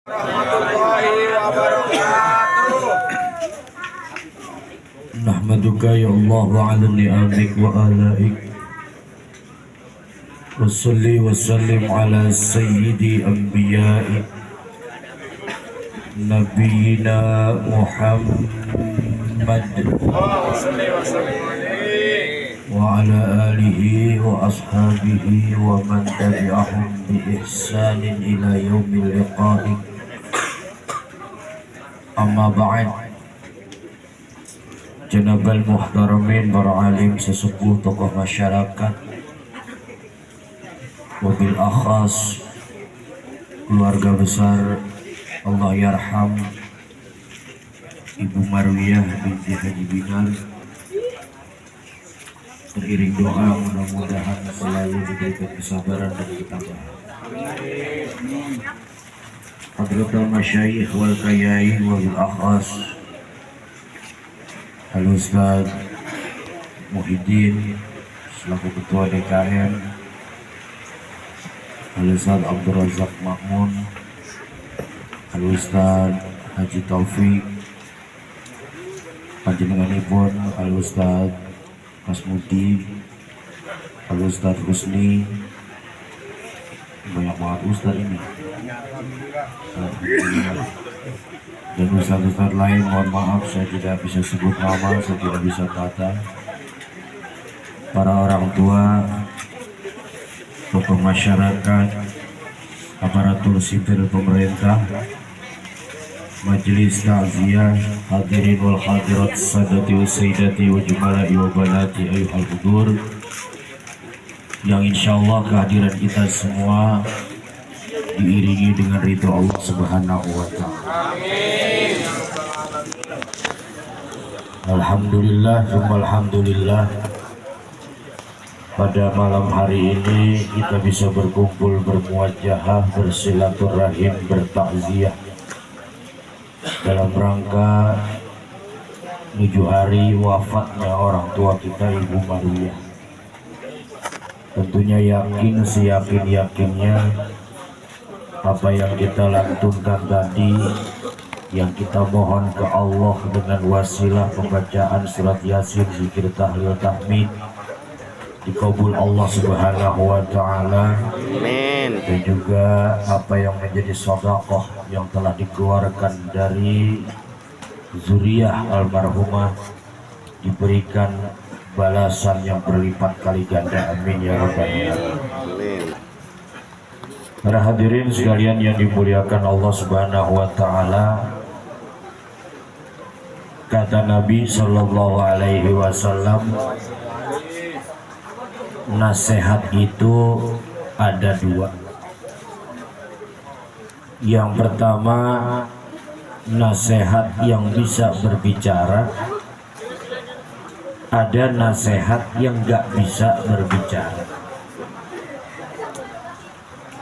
warahmatullahi wabarakatuh. Nahmaduka ya Allah wa ala ni'amik wa alaik wa salli wa sallim ala sayyidi anbiya'i Nabiina Muhammad wa ala alihi wa ashabihi wa man tabi'ahum bi ihsanin ila yaumil liqa'i. Amma ba'd. Janabal muhtaramin, para alim sesepuh, tokoh masyarakat, wabil akhas keluarga besar Allah yarham Ibu Marwiyah binti Haji Binar, teriring doa mudah-mudahan selalu diberikan kesabaran dan ketabahan. Hadratul masyayikh wal kayain wabil akhas Halo Ustaz Muhyiddin selaku Ketua DKM, Halo Ustaz Abdul Razak Makmun, Halo Ustaz Haji Taufik, panjenenganipun Halo Ustaz Mas Mudi, Halo Ustaz Husni, banyak banget Ustaz ini. Alhamdulillah. Dan ustaz-ustaz lain, mohon maaf saya tidak bisa sebut nama, saya tidak bisa kata. Para orang tua, tokoh masyarakat, aparatur sipil pemerintah, majelis takziah, hadirin wal hadirat, sadati wa sayyidati wa jumalai wa banati ayyuhal hudur, yang insyaallah kehadiran kita semua diiringi dengan ridho Allah Subhanahu wa ta'ala. Alhamdulillah, alhamdulillah, pada malam hari ini kita bisa berkumpul, bermuajahah, bersilaturahim, bertakziah dalam rangka menuju hari wafatnya orang tua kita Ibu Marwiyah. Tentunya yakin, seyakin-yakinnya apa yang kita lantunkan tadi, yang kita mohon ke Allah dengan wasilah pembacaan surat Yasin, zikir, tahlil, tahmid, dikabul Allah Subhanahu wa ta'ala. Amin. Dan juga apa yang menjadi sedekah yang telah dikeluarkan dari zuriyah almarhumah diberikan balasan yang berlipat kali ganda. Amin ya rabbal alamin. Para hadirin sekalian yang dimuliakan Allah Subhanahu wa ta'ala, kata Nabi Sallallahu Alaihi Wasallam, nasihat itu ada dua. Yang pertama, nasihat yang bisa berbicara. Ada nasihat yang gak bisa berbicara.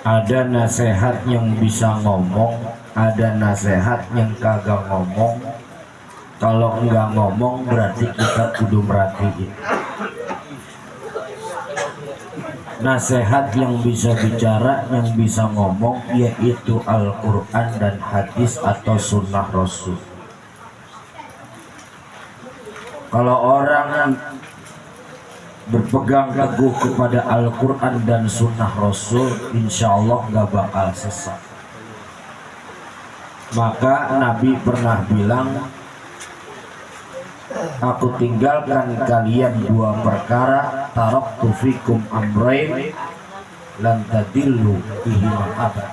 Ada nasihat yang bisa ngomong, ada nasihat yang kagak ngomong. Kalau enggak ngomong berarti kita kudu merhatiin. Nasihat yang bisa bicara, yang bisa ngomong, yaitu Al-Quran dan hadis atau sunnah Rasul. Kalau orang berpegang teguh kepada Al-Quran dan sunnah Rasul, insya Allah gak bakal sesat. Maka Nabi pernah bilang, aku tinggalkan kalian dua perkara, taraktu fikum amrayn lan tadillu bihima abad.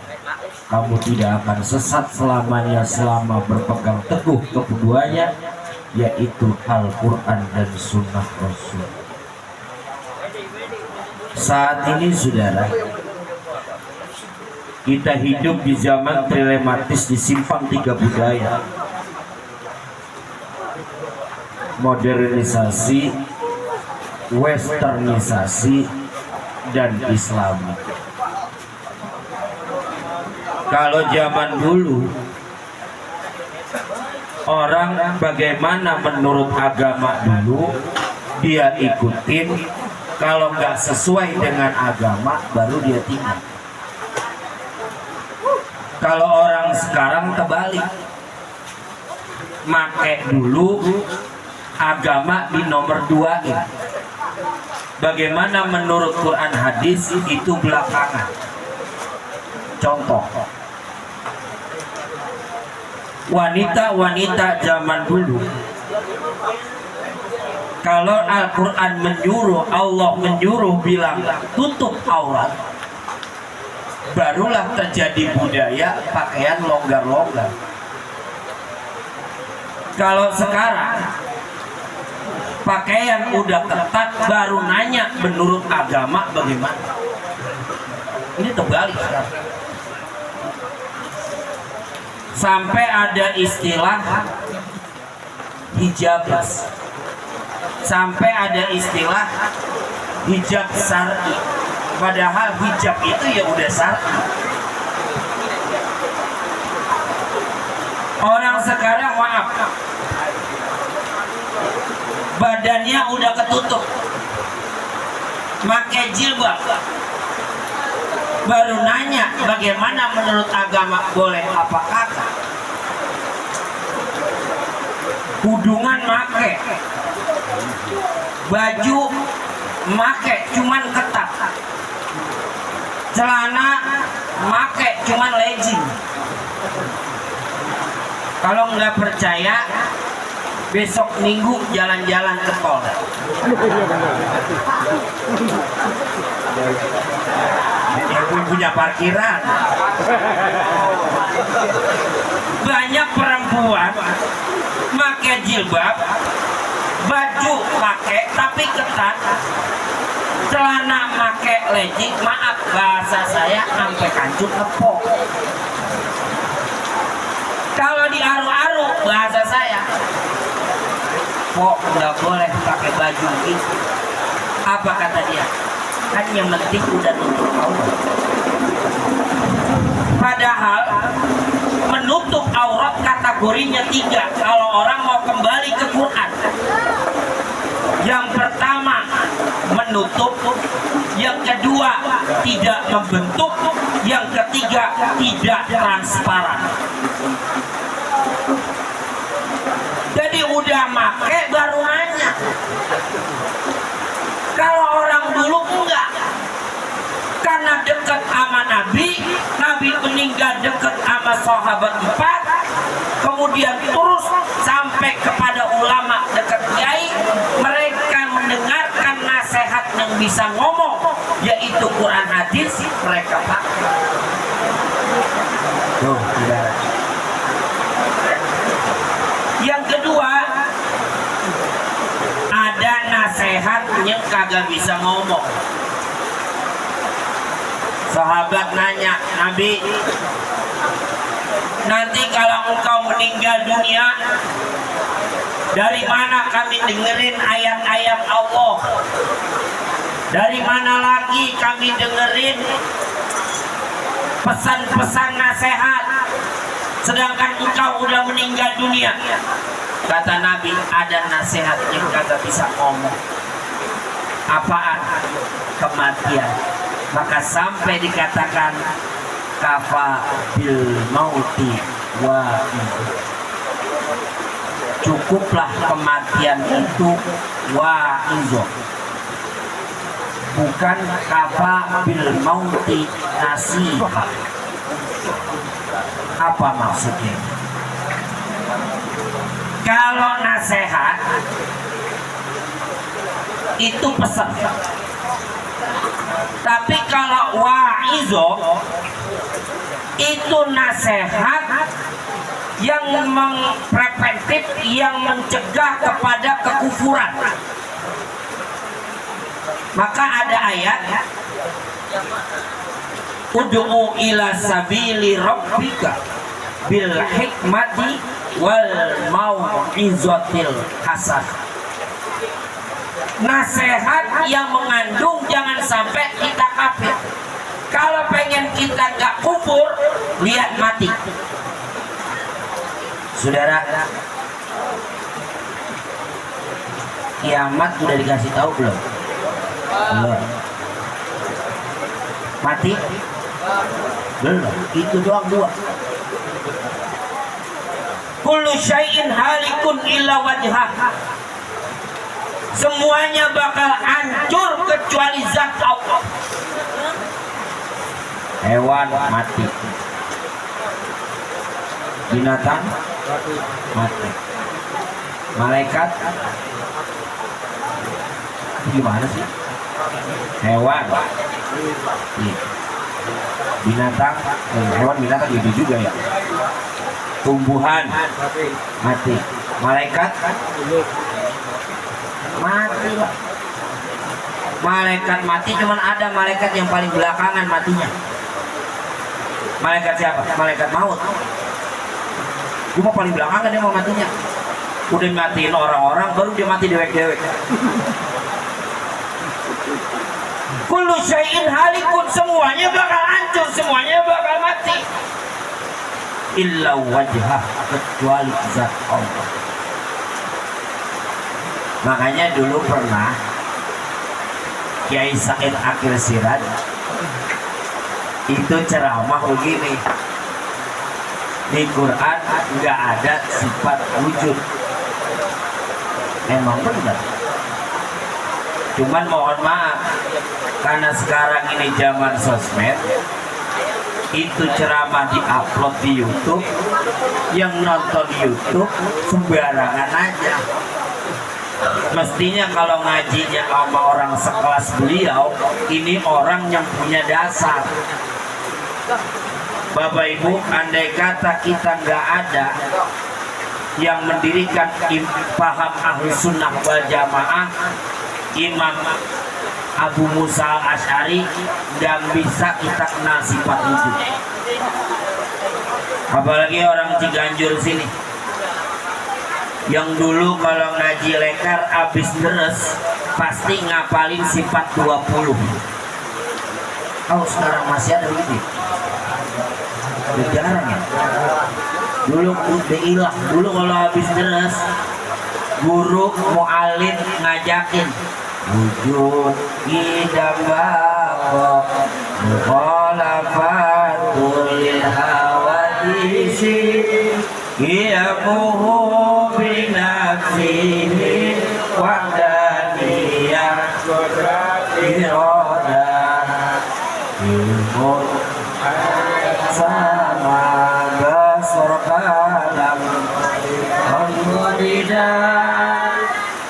Kamu tidak akan sesat selamanya selama berpegang teguh keduanya, yaitu Al-Quran dan sunnah Rasul. Saat ini saudara, kita hidup di zaman dilematis, di simpang tiga budaya, modernisasi, westernisasi, dan islami. Kalau zaman dulu orang bagaimana menurut agama dulu, dia ikutin. Kalau nggak sesuai dengan agama baru dia tinggal. Kalau orang sekarang terbalik, make dulu agama di nomor 2-in. Bagaimana menurut Quran hadis itu belakangan. Contoh, wanita-wanita zaman dulu, kalau Al-Quran menyuruh, Allah menyuruh bilang tutup aurat, barulah terjadi budaya pakaian longgar-longgar. Kalau sekarang pakaian udah ketat, baru nanya menurut agama bagaimana. Ini terbalik sekarang. Sampai ada istilah hijabas, sampai ada istilah hijab syar'i. Padahal hijab itu ya udah syar'i. Orang sekarang maaf, badannya udah ketutup, pakai jilbab, baru nanya bagaimana menurut agama, boleh apa kagak. Kudungan make, baju make cuman ketat, celana make cuman legging. Kalau nggak percaya, besok Minggu jalan-jalan ke tol. Yang punya parkiran. Banyak perempuan pakai jilbab, baju pakai tapi ketat, celana pakai legging. Maaf bahasa saya, sampai kancut kepok. Kalau di aru-aru bahasa saya, kok nggak boleh pakai baju itu. Apa kata dia? Kan yang penting udah nutup aurat. Padahal menutup aurat kategorinya 3. Kalau orang mau kembali ke Quran, yang pertama menutup, yang kedua tidak membentuk, yang ketiga tidak transparan. Jadi udah make baru nanya. Kalau orang dulu enggak, karena dekat sama Nabi, Nabi meninggal dekat sama sahabat 4, kemudian terus sampai kepada ulama dekat kiai, mereka mendengarkan nasihat yang bisa ngomong, yaitu Quran hadis, mereka pakai. Tuh, tidak. Yang kedua, ada nasihat yang kagak bisa ngomong. Sahabat nanya, Nabi, nanti kalau engkau meninggal dunia, dari mana kami dengerin ayat-ayat Allah? Dari mana lagi kami dengerin pesan-pesan nasihat? Sedangkan engkau udah meninggal dunia. Kata Nabi, ada nasihat yang kagak bisa ngomong. Apaan? Kematian. Maka sampai dikatakan kafa bil mauti wa cukuplah kematian itu wa'izo, bukan kafa bil mauti nasihat. Apa maksudnya? Kalau nasihat itu pesan, tapi kalau wa'izo itu nasihat yang preventif, yang mencegah kepada kekufuran. Maka ada ayat, ud'u ila sabili rabbika bil hikmati wal mau'izatil hasanah. Nasihat yang mengandung jangan sampai kita kafir. Kalau pengen kita gak kufur, lihat mati. Saudara, kiamat sudah dikasih tahu belum? Belum. Mati Benar, itu doang dua. Kullu syai'in halikun illa wajhah. Semuanya bakal hancur kecuali zat Allah. Hewan mati, binatang mati, malaikat gimana sih? Hewan, binatang, hewan binatang itu juga ya. Tumbuhan mati, malaikat mati lah. Malaikat mati cuman ada malaikat yang paling belakangan matinya. Malaikat siapa? Malaikat maut. Cuma paling belakangan dia mau matinya. Udah matiin orang-orang baru dia mati dewek-dewek. Kullu syai'in halikun, semuanya bakal hancur, semuanya bakal mati. Illa wajhah, kecuali zat Allah. Makanya dulu pernah Kiai Said Akhir Siraj itu ceramah begini, di Quran nggak ada sifat wujud. Emang benar. Cuman mohon maaf, karena sekarang ini zaman sosmed, itu ceramah diupload di YouTube, yang nonton YouTube sembarangan aja. Mestinya kalau ngajinya sama orang sekelas beliau, ini orang yang punya dasar. Bapak Ibu, andai kata kita nggak ada yang mendirikan paham ahlu sunnah wal jamaah, Imam Abu Musa Al-Asy'ari, nggak bisa kita kenal sifat wujud. Apalagi orang Ciganjur sini, yang dulu kalau ngaji lekar abis deres pasti ngapalin sifat 20. Oh, sekarang masih ada begitu? Udah jarang ya? Dulu udah hilang. Dulu kalau habis deres guru mu'allim ngajakin wujud idam bako mukhalafatul hawadisi iyamuhu binafsihi wahdaniyah irodah ilmun sama basur kalam al-muridah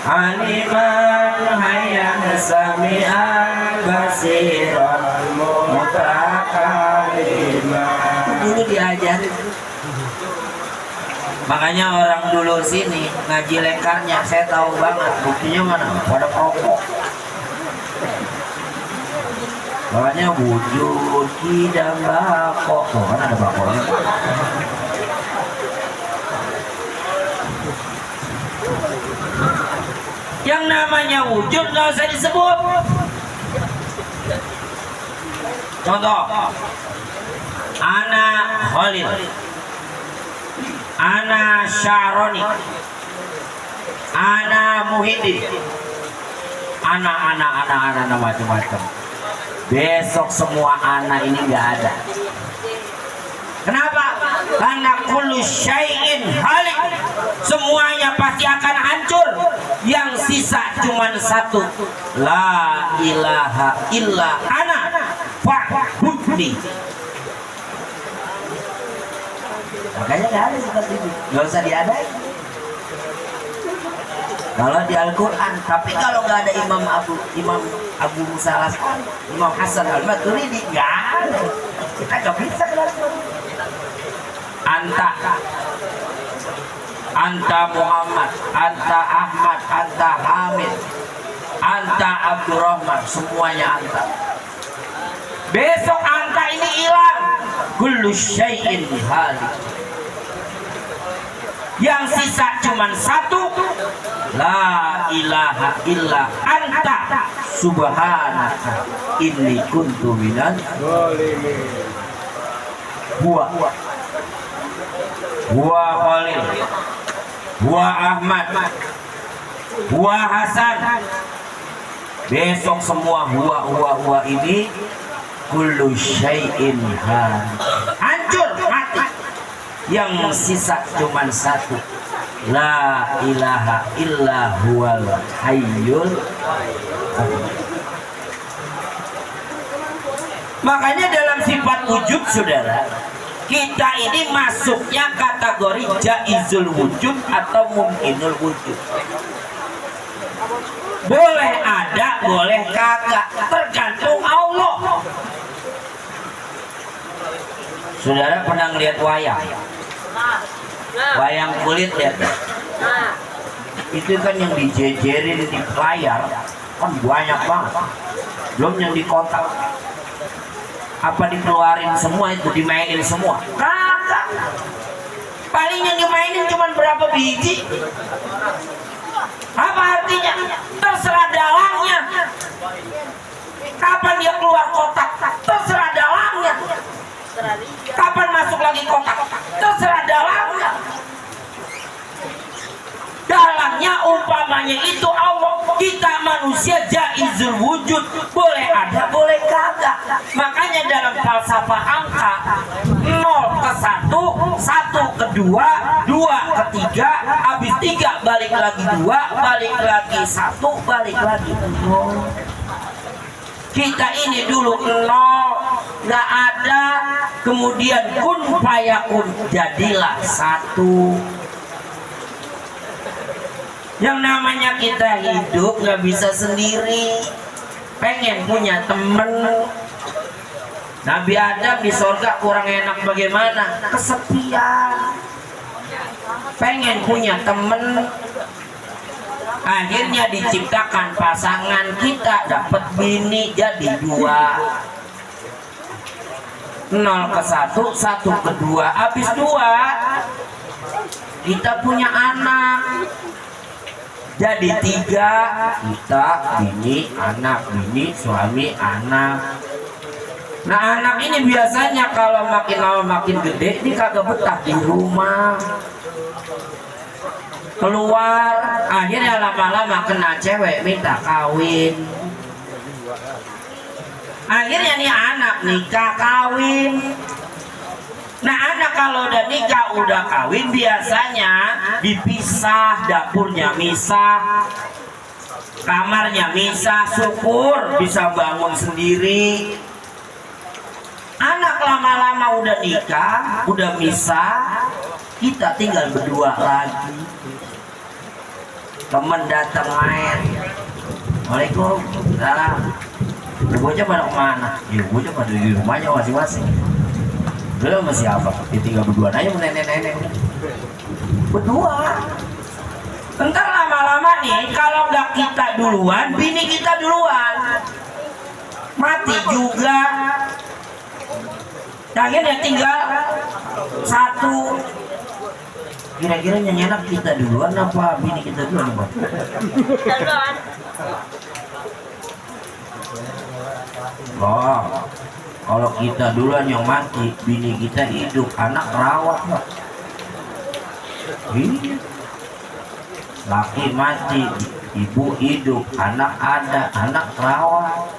aliman hayyan sami'an basiran mutakalimah. Dulu diajarin. Makanya orang dulu sini ngaji lekarnya saya tahu banget, buktinya mana? Pada pokok. Makanya wujud tidak bako. Tuh kan ada bakonya. Yang namanya wujud nggak usah disebut. Contoh, Ana Khalil, Ana Syaroni, Ana Muhyiddin, Ana macam-macam. Besok semua anak ini nggak ada. Kenapa? Karena kullu syai'in halik, semuanya pasti akan hancur. Yang sisa cuma satu, la ilaha illa ana fa'budni. Makanya nggak ada seperti itu, nggak usah diadain. Kalau di Al-Quran, tapi kalau nggak ada Imam Abu Musa Al-Asy'ari, Imam Hasan Al-Maturidi, nggak ada. Kita nggak bisa kenal. Anta Muhammad, Anta Ahmad, Anta Hamid, Anta Abdurrahman, semuanya Anta. Besok Anta ini hilang. Kullu syai'in halik. Yang sisa cuma satu, la ilaha illa anta subhanaka inni kuntu minaz zalimin. Huwa Khalil, Huwa Ahmad, Huwa Hasan. Besok semua huwa ini kullu syai'in hancur mati, yang sisa cuman satu, la ilaha illa huwal hayyul. Makanya dalam sifat wujud saudara, kita ini masuknya kategori jaizul wujud atau mungkinul wujud. Boleh ada, boleh kagak, tergantung Allah. Saudara pernah ngeliat wayang? Wayang kulit ya? Itu kan yang dijejerin di layar kan banyak banget. Belum yang di kotak. Apa dikeluarin semua itu, dimainin semua? Kagak. Paling yang dimainin cuma berapa biji. Apa artinya? Terserah dalangnya. Kapan dia keluar kotak? Terserah dalangnya. Kapan masuk lagi kotak? Terserah dalangnya. Dalangnya umpamanya itu Allah. Kita manusia jaizul wujud, boleh ada, boleh kagak. Makanya dalam falsafah angka 0 ke 1, 1 ke 2, 2 ke 3, habis 3 balik lagi 2, balik lagi 1, balik lagi 0. Kita ini dulu 0, nggak ada, kemudian kun fayakun, jadilah 1. Yang namanya kita hidup nggak bisa sendiri, pengen punya temen. Nabi Adam di sorga kurang enak bagaimana? Kesepian. Pengen punya temen. Akhirnya diciptakan pasangan kita, dapat bini jadi 2. 0 ke 1, 1 ke 2, habis 2 kita punya anak. Jadi 3, kita, bini, anak, bini, suami, anak. Nah anak ini biasanya kalau makin lama makin gede, dia kagak betah di rumah. Keluar, akhirnya lama-lama kena cewek minta kawin. Akhirnya nih anak nikah kawin. Nah anak kalau udah nikah, udah kawin, biasanya dipisah, dapurnya misah, kamarnya misah, syukur bisa bangun sendiri. Anak lama-lama udah nikah, udah misah, kita tinggal berdua lagi. Temen datang main, Waalaikumsalam. Bocah pada kemana? Ya bocah pada di rumahnya masing-masing. Belum masih apa? Tinggal berdua aja nenek-nenek. Berdua. Entar lama-lama nih, kalau nggak kita duluan, bini kita duluan. Mati juga. Akhirnya tinggal 1. Kira-kira yang enak kita duluan apa bini kita duluan, Pak? Duluan. Oh, kalau kita duluan yang mati, bini kita hidup, anak rawat, Pak. Ini laki mati, ibu hidup, anak ada, anak rawat.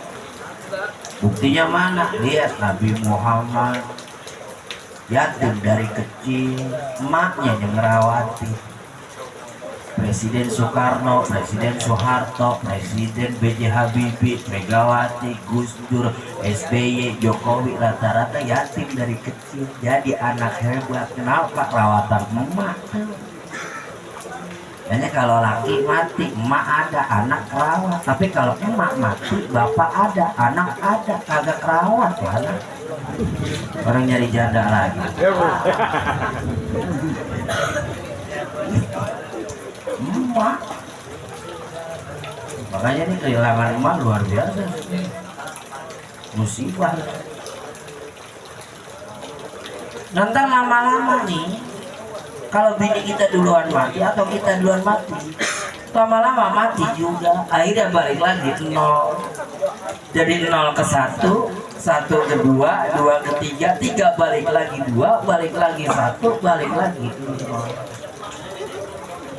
Buktinya mana? Lihat Nabi Muhammad yatim dari kecil, emaknya yang ngerawati. Presiden Soekarno, Presiden Soeharto, Presiden B.J. Habibie, Megawati, Gus Dur, SBY, Jokowi, rata-rata yatim dari kecil. Jadi anak hebat. Kenapa? Rawatan emak. Hanya kalau laki mati, emak ada, anak rawat. Tapi kalau emak mati, bapak ada, anak ada, kagak rawat ya anak. Orang nyari janda lagi. Emak. Makanya ini kehilangan emak luar biasa. Musibah. Nanti lama-lama nih, kalau bini kita duluan mati atau kita duluan mati, lama-lama mati juga. Akhirnya balik lagi 0. Jadi 0 ke 1, 1 ke 2, 2 ke 3, 3 balik lagi 2, balik lagi 1, balik lagi 0.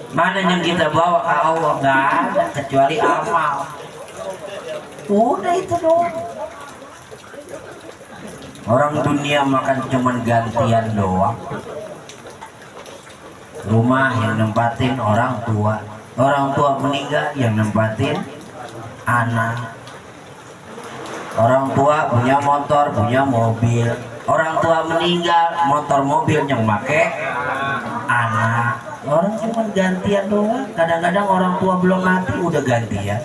Mana yang kita bawa ke Allah? Nggak ada kecuali amal. Udah itu doang. Orang dunia makan cuman gantian doang. Rumah yang nempatin orang tua meninggal yang nempatin anak. Orang tua punya motor, punya mobil. Orang tua meninggal, motor mobil yang make anak. Orang cuma gantian doang. Kadang-kadang orang tua belum mati udah gantian.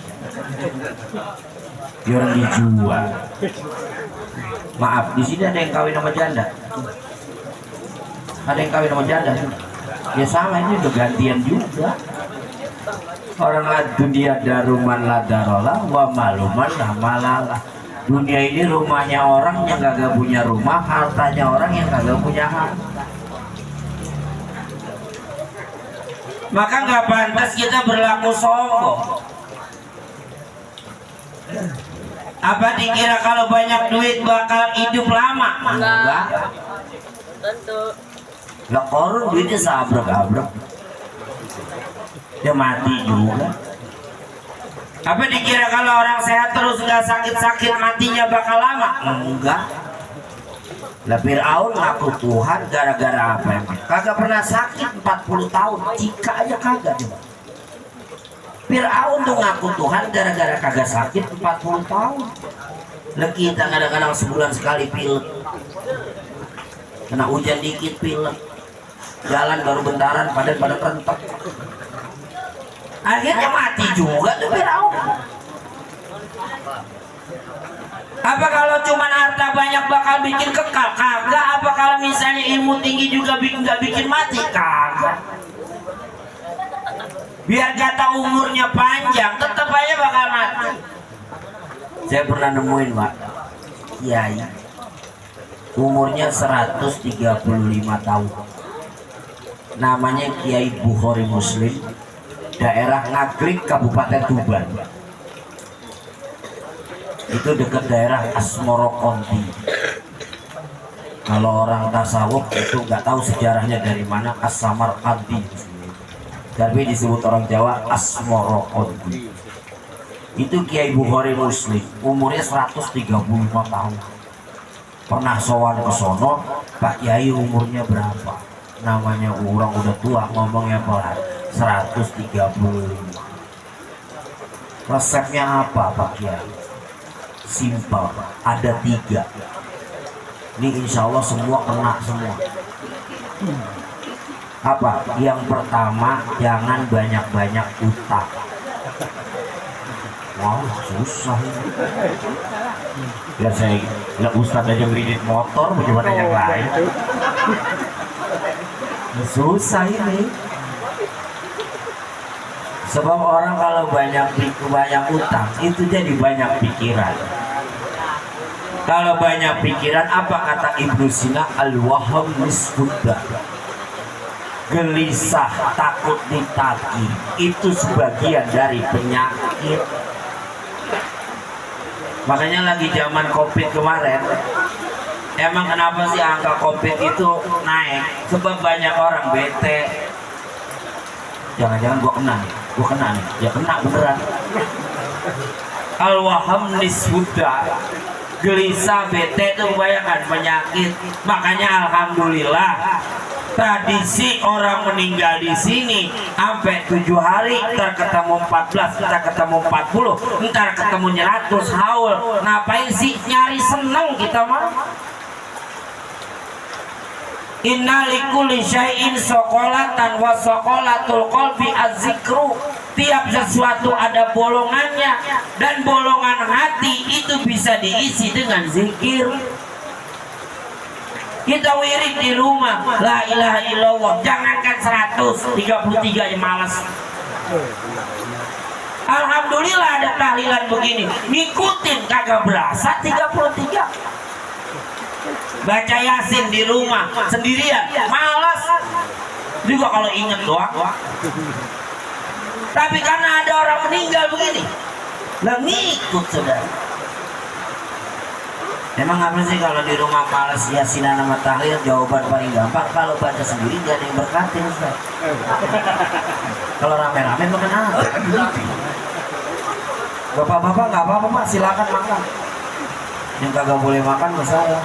Biar dijual. Maaf, di sini ada yang kawin sama janda. Ada yang kawin sama janda. Ya sama, ini udah gantian juga. Orang dunia daruman la darola wa maluman la malala. Dunia ini rumahnya orang yang kagak punya rumah, hartanya orang yang kagak punya harta. Maka nggak pantas kita berlaku sombong. Apa dikira kalau banyak duit bakal hidup lama? Enggak. Tentu. Lah korun duitnya sabrek-abrek. Dia mati juga. Apa dikira kalau orang sehat terus nggak sakit-sakit matinya bakal lama? Enggak. Lah Fir'aun ngaku Tuhan gara-gara apa emang? Kagak pernah sakit 40 tahun. Jika aja kagak coba. Fir'aun tuh ngaku Tuhan gara-gara kagak sakit 40 tahun. Lah kita kadang-kadang sebulan sekali pilek. Kena hujan dikit pilek. Jalan baru bentaran pada rentek. Akhirnya mati juga tuh Fir'aun. Apa kalau cuma harta banyak bakal bikin kekal? Kagak. Apa kalau misalnya ilmu tinggi juga nggak bikin mati? Kagak. Biar kata umurnya panjang, tetap aja bakal mati. Saya pernah nemuin Pak Kiai, umurnya 135 tahun. Namanya Kiai Bukhari Muslim, daerah Ngaglik, Kabupaten Tuban. Itu dekat daerah Asmoro Konti. Kalau orang tasawuf itu nggak tahu sejarahnya dari mana, As-Samarqandi. Tapi disebut orang Jawa Asmoro Konti. Itu Kiai Bukhari Muslim, umurnya 135 tahun. Pernah sowan ke sono, Pak Kiai umurnya berapa? Namanya orang udah tua, ngomongnya pelan. 135. Resepnya apa Pak Kiai? Simpel, ada 3. Ini insya Allah semua kena semua. Apa? Yang pertama, jangan banyak-banyak utang. Wow, susah. Ya saya, ya Ustadz aja kredit motor, bagaimana yang lain? Susah ini. Sebab orang kalau banyak utang itu jadi banyak pikiran. Kalau banyak pikiran, apa kata Ibnu Sina? Al-waham nisbudda. Gelisah, takut ditagih, itu sebagian dari penyakit. Makanya lagi zaman COVID kemarin, emang kenapa sih angka COVID itu naik? Sebab banyak orang bete. Jangan-jangan gua kena nih, ya kena beneran. Al-waham nisbudda. Gelisah, bete itu kebanyakan penyakit. Makanya alhamdulillah tradisi orang meninggal di sini sampai 7 hari, ntar ketemu 14, ntar ketemu 40, ntar ketemu 100 haul. Ngapain sih nyari seneng kita mah? Inna likulli syai'in sokolatan wa sokolatul qalbi az-zikru. Tiap sesuatu ada bolongannya, dan bolongan hati itu bisa diisi dengan zikir. Kita wirid di rumah, la ilaha illallah, jangankan 133 aja malas. Alhamdulillah ada tahlilan begini, ngikutin kagak berasa 33. Baca Yasin di rumah sendirian, malas. Juga kalau inget doang. Tapi karena ada orang meninggal begini, lah ngikut saudara. Emang apa sih kalau di rumah malas Yasinan sama tahlil? Jawaban paling gampang, kalau baca sendiri gak ada yang berkatin Ustaz. Kalau rame-rame makan apa? Bapak-bapak nggak apa-apa Pak, silakan makan. Yang kagak boleh makan masalah.